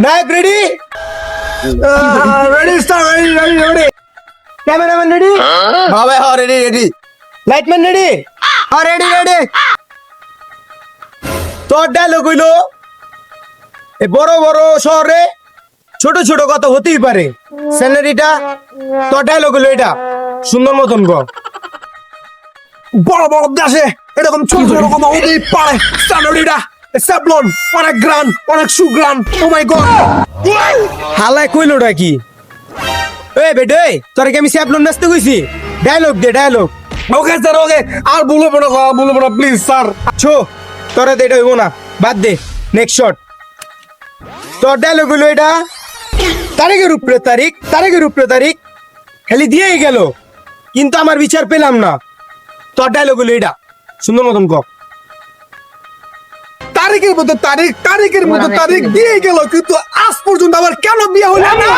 নায়ক ready, ready star, ready ready ready, cameraman ready, হ্যাঁ ভাই, হ্যাঁ রেডি রেডি। লাইটম্যান রেডি, হ্যাঁ রেডি রেডি। তোর ডায়লগ হইলো এই বড় বড় শহরে ছোট ছোট কথা হতেই পারে, স্যালারিটা তোর ডায়লগ হইলো এটা, সুন্দর মতন গ। বড় বড় দেশে এরকম ছোট ছোট কথা হতেই পারে, স্যালারিটা স্যাবলন অনেক গ্রান, অনেক সুগ্রান। ও মাই গড, হালায় কইলোটা কি? এই বেটে, তোর কি আমি স্যাবলন নাচতে কইছি? ডায়লগ দে, ডায়লগ। ওকে স্যার, ওকে। আর বলবো না প্লিজ স্যার। ছো, তোরা তো এটা হইব না, বাদ দে, নেক্সট শট। তোর ডায়লগ হইলো এটা, তারিখের উপরে তারিখ, তারিখের উপরে তারিখ, খালি দিয়েই গেল কিন্তু আমার বিচার পেলাম না। তোর ডায়লগ হইলো এটা, সুন্দর মতন ক। তারিখের মতো তারিখ, তারিখের মতো তারিখ দিয়ে গেল কিন্তু আজ পর্যন্ত আমার কেন বিয়ে হলো না?